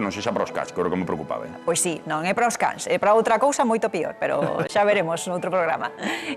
non sexa para os cans, que era o que me preocupaba. Pois sí, non é para os cans, é para outra cousa moito pior, pero xa veremos noutro programa.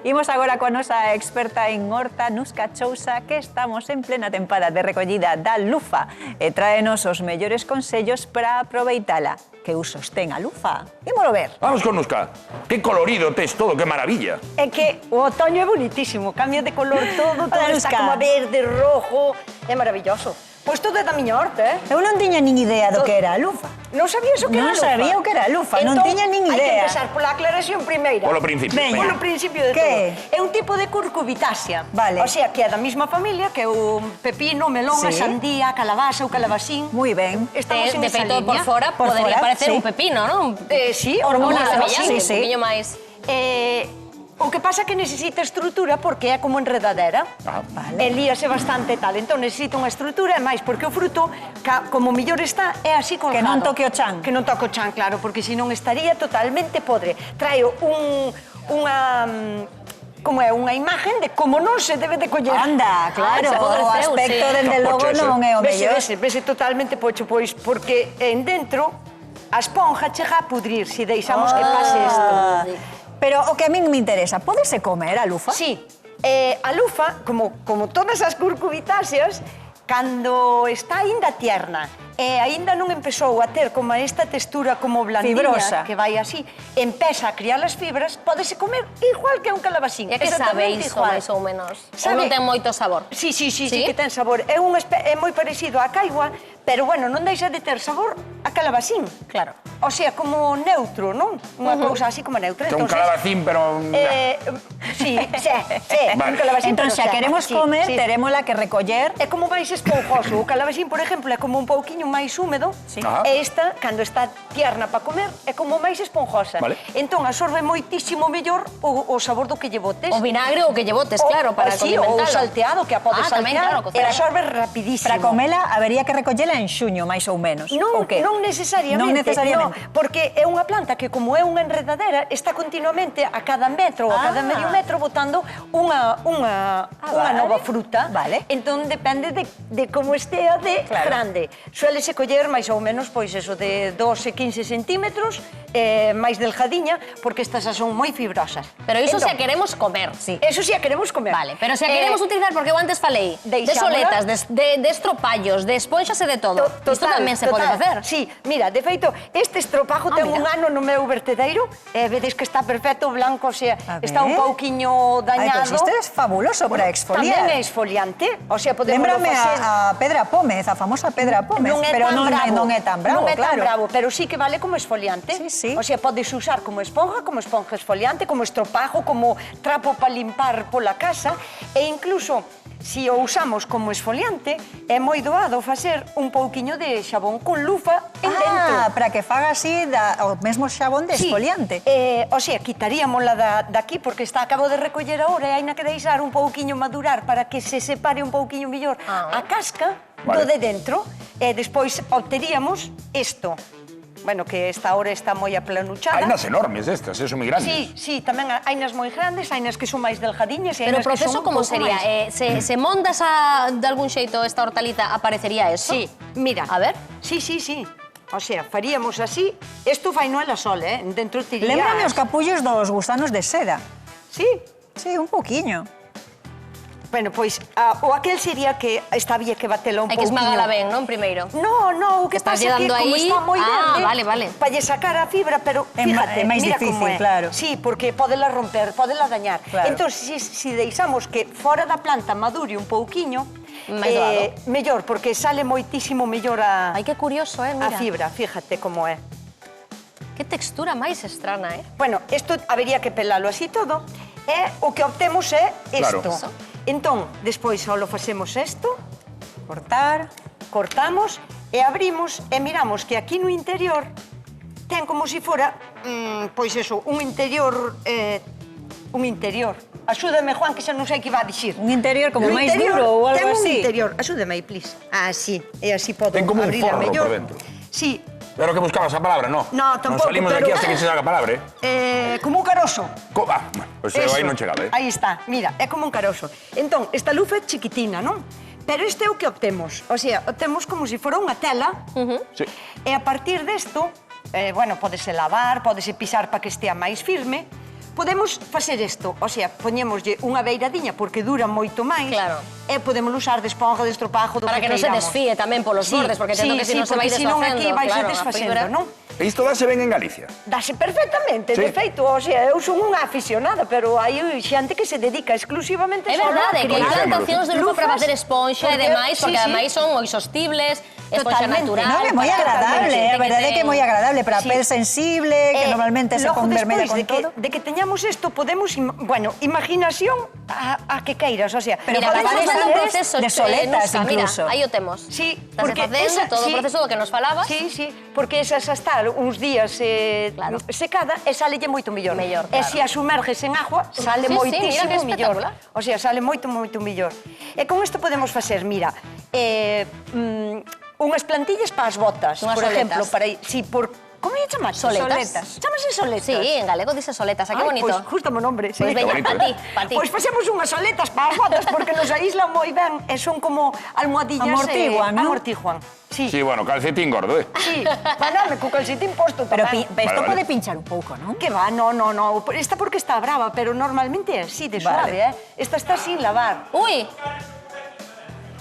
Imos agora coa nosa experta en horta, Nusca Chousa, que estamos en plena tempada de recollida da lufa e tráenos os mellores consellos para aproveitala. Que usos ten a lufa? Ímolo ver. Vamos con Nusca. Que colorido tes todo, que maravilla. É que o otoño é bonitísimo, cambia de color todo está como verde, rojo, é maravilloso. Pois todo é da miña horta, Eu non tiña nin idea do que era a lufa. Non sabías o que era a lufa? Non sabía o que era a lufa, non tiña nin Hai que idea. empezar pola aclaración primeira. Polo principio. Veña. Polo principio de Que? todo. É un tipo de curcubitácea. Vale. O sea, que é da mesma familia que o pepino, melón, a Sí. sandía, a calabaza, o calabacín. Moi ben. Estamos en De esa feito, por liña. fora, Por podería fora, parecer sí. un pepino, non? Sí, Hormonal, hormonal, semellante, sí, sí. un poquinho máis. O que pasa é que necesita estrutura porque é como enredadera. Vale. E líase bastante tal. Entón necesita unha estrutura e máis porque o fruto, como mellor está, é así colgado. Que non toque o chan. Que non toque o chan, claro, porque senón estaría totalmente podre. Traio como é, unha imagen de como non se debe de coller. Anda, claro, se o apodreceu, aspecto sí. dende logo Poche, non é o mellor. Vese totalmente pocho, pois, porque en dentro a esponja chega a pudrir se deixamos que pase isto. Pero o que a min me interesa, pódese comer a lufa? Sí, a lufa, como todas as curcubitáceas, cando está aínda tierna e aínda non empezou a ter como esta textura como blandiña, Fibrosa. que vai así, empeza a criar as fibras, pódese comer igual que un calabacín. E que sabe exactamente iso, igual. máis ou menos? Sabe- Ou non ten moito sabor? Sí, Sí? que ten sabor. É moi parecido á caigua, pero, bueno, non deixa de ter sabor a calabacín. Claro. O sea, como neutro, non? Unha cousa así como neutra. Que un Entonces, calabacín, pero... sí, Vale. un calabacín. Entón, pero xa queremos comer, sí. terémola que recoller. É como máis esponjoso. O calabacín, por exemplo, é como un pouquiño máis húmedo. Sí. Ajá. E esta, cando está tierna para comer, é como máis esponjosa. Vale. Entón, absorbe moitísimo mellor o sabor do que lle botes. O vinagre ou que lle botes, claro, para sí, o condimentalo. salteado, que a podes tamén, saltear. claro, E cocer. absorbe rapidísimo. Para comela, habería que recollela en xuño, máis ou menos. Non, ou que? non necesariamente. Non necesariamente. No, porque é unha planta que, como é unha enredadera, está continuamente a cada metro ou a cada medio metro botando unha vale. nova fruta. Vale. Entón, depende de como estea de Claro. grande. Suélese coller máis ou menos, pois, eso, de 12, 15 centímetros, máis delgadiña, porque estas son moi fibrosas. Pero iso Entón, se a queremos comer. Sí. Eso sí a queremos comer. Vale, pero se a queremos utilizar, porque eu antes falei de deixámola. soletas, de estropallos, de esponxas e de todo. Isto tamén se pode facer. Sí, mira, de feito, este estropajo ten un mira. ano no meu vertedeiro, vedes que está perfecto, blanco, o sea, A está un ver. pouquiño Ai, dañado. pois isto é fabuloso para exfoliar. Tamén é exfoliante, o sea, podemos Lémbrame facer... a Pedra Pómez, a famosa Pedra Pómez, Non é pero tan non, bravo. non é tan bravo, Non é tan claro. bravo, pero sí que vale como exfoliante. Sí, sí. O sea, podes usar como esponja exfoliante, como estropajo, como trapo para limpar pola casa e incluso si o usamos como esfoliante, é moi doado facer un pouquiño de xabón con lufa en dentro. Para que faga así o mesmo xabón de Sí, exfoliante. o sea, quitaríamola daqui porque acabo de recoller ahora e hai na que deixar un pouquiño madurar para que se separe un pouquiño mellor a casca do de dentro e despois obteríamos isto. Bueno, que esta hora está moi aplanuchada. Hai nas enormes estas, son moi grandes. Sí, tamén hai nas moi grandes, hai nas que son máis delgadiñas e hai Pero o nas que proceso son un como pouco sería? máis. Se mondas de algún xeito esta hortaliza, aparecería eso? Sí, mira. A ver. Sí. O sea, faríamos así. Isto fai no ela sol, dentro tirías... Lémbrame os capullos dos gusanos de seda. Sí. Sí, un poquiño. Bueno, pois, o aquel sería que había que batela un Hai que pouquiño. esmagala ben, non, primeiro? No, o que Estás pasa é que lle dando como aí- está moi verde, vale. para lle sacar a fibra, pero É fíjate, máis mira difícil, como é. claro. Sí, porque podela romper, podela dañar. Claro. Entón, si deixamos que fora da planta madure un pouquiño, Máis doado. mellor, porque sale moitísimo mellor a Ai, que curioso, mira. fibra, fíjate como é. Que textura máis estrana, Bueno, isto habería que pelalo así todo, e o que obtemos é isto. Claro. Entón, despois só lo facemos isto, Cortar. cortamos e abrimos e miramos que aquí no interior ten como se fora, pois eso, un interior... Axúdame, Juan, que xa non sei que va a dicir. Un interior como No máis interior, duro ou algo ten un así. interior, axúdame aí, please. Así, e así podo Ten como un abrir a forro mellor. por dentro. Sí, Pero que buscabas a palabra, no? No, tampouco, Non salimos de aquí pero- hasta que se saca a palabra, como un carozo. Pois eu aí non chegaba, Aí está, mira, é como un carozo. Entón, esta lufa é chiquitina, non? Pero isto é o que obtemos. O sea, obtemos como se fora unha tela. Sí. E a partir desto, bueno, pódese lavar, pódese pisar para que estea máis firme. Podemos facer isto, o sea, poñémoslle unha beiradiña porque dura moito máis. Claro. E podemos usar de esponja, de estropajo, do Para que non se queiramos. desfíe tamén polos bordes, porque entendo que se non se vai porque senón aquí desfacendo, vai se claro, a desfacendo, fibra. non? E isto dáse ben en Galicia. Dase perfectamente, Sí. de feito, o sea, eu son unha aficionada, pero hai xente que se dedica exclusivamente É só a verdade, que hai criar plantacións de lupa para lufas, facer esponxa e porque- demais, porque sí, sí. ademais son moi sostibles, esponxa Totalmente. natural. Non, é moi para- agradable, Xente a verdade é que é moi agradable para a Sí. pel sensible, que normalmente se logo pon vermella despois con todo. de que teñamos isto, podemos, bueno, imaginación a que queiras, o sea, Pero Mira, para estamos lavar facendo un estas proceso de soletas Nusca, mira, incluso. aí o temos. Sí, Estás porque facendo todo o sí. proceso do que nos falabas. Sí, sí, porque esa xa está uns días Claro. secada e salelle moito mellor. Mellor, E claro. se a sumerges en agua, sale Sí, sí, mira moitísimo que mellor. espectacular. O sea, sale moito, moito mellor. E con isto podemos facer, mira, unhas plantillas para as botas, Unhas por exemplo, soletas. para si por como lle chamaste? Soletas. Chámase soletas. Sí, en galego dice soletas, que bonito. Pois justo o nombre, sí. Pois veña, bonito, pa ti, pa ti. Pois facemos unhas soletas para as botas porque nos aíslan moi ben e son como almohadillas Amortiguan, non? amortiguan. Sí. Sí, bueno, calcetín gordo, Sí, vaname co calcetín posto Pero tamén. isto Vale, pode vale. pinchar un pouco, non? Que va, no. Esta porque está brava, pero normalmente é así, de Vale. suave, Esta está sin lavar. Ui,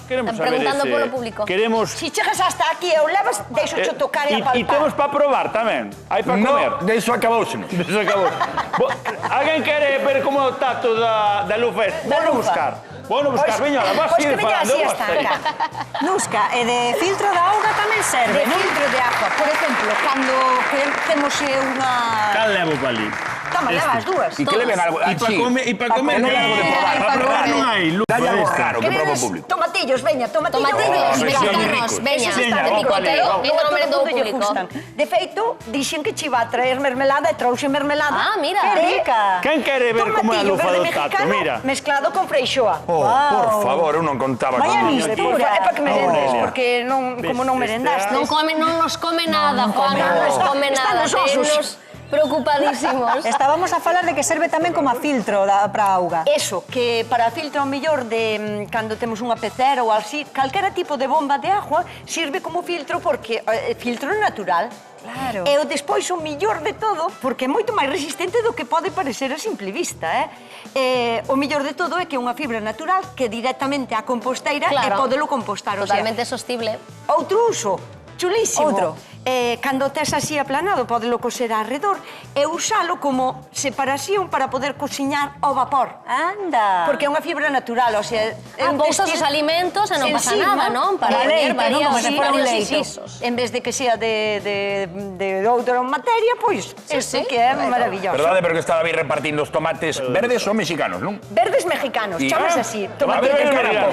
Queremos Están saber preguntando ese- polo público. Queremos... Si chegas hasta aquí e o levas, deixo tocar e E apalpar. temos para probar tamén. Hai para comer. No, de iso acabousemos. Eso acabou. Alguén quere ver como é o tato da lufa? Da Bueno, lufa. buscar. Bueno, buscar. Veña, vas Pois ir que veña falando. así eu hasta gostei. acá. Nusca, e de filtro da auga tamén serve, De non? filtro de agua. Por exemplo, cando temos unha... Cal levo para ali? Toma, leva as dúas. E que le ven algo... E para comer, non hai algo de probar, para probar non hai lufa Dalle algo desta. raro que proba o Queredes público. tomatillos, veña, tomatillos. tomatillos, sí, mexicanos, ricos. veña, Esos están de ricos. picoteo, Non vindo a no todo merendou mundo lle público. gustan. De feito, dixen que che iba a traer mermelada e trouxe mermelada. Ah, mira. Que rica. Quen quere ver como é a Tomatillo lufa verde do tato? mexicano Mira. mezclado con freixoa. Oh, por favor, eu non contaba Vaya con mistura. É para que merendes, Oh. porque non, como non merendaste. Non nos come nada, Juan, non nos come Están nada. os osos. Tenos preocupadísimos. Estábamos a falar de que serve tamén como a filtro para a auga. Eso, que para filtro ao mellor de cando temos unha pecera ou así, calquera tipo de bomba de agua sirve como filtro porque filtro natural. Claro. E o despois o millor de todo, porque é moito máis resistente do que pode parecer a simple vista, o millor de todo é que é unha fibra natural que directamente á composteira Claro. e podelo compostar, Totalmente sostible. Outro uso, chulísimo. Outro. Cando tes así aplanado, podelo coser arredor e usalo como separación para poder cociñar ao vapor. Anda. Porque é unha fibra natural, o sea... Pousas os alimentos e non pasa nada, non? Para leite, poñer non? Como se fora un varios leito. incisos. En vez de que sea de outra materia, pois, isto sí. que é maravilloso. Verdade, pero que estaba aí repartindo os tomates verdes ou mexicanos, non? Verdes mexicanos, Y- chamas Ah, así. a ver, Tomatillos. cara,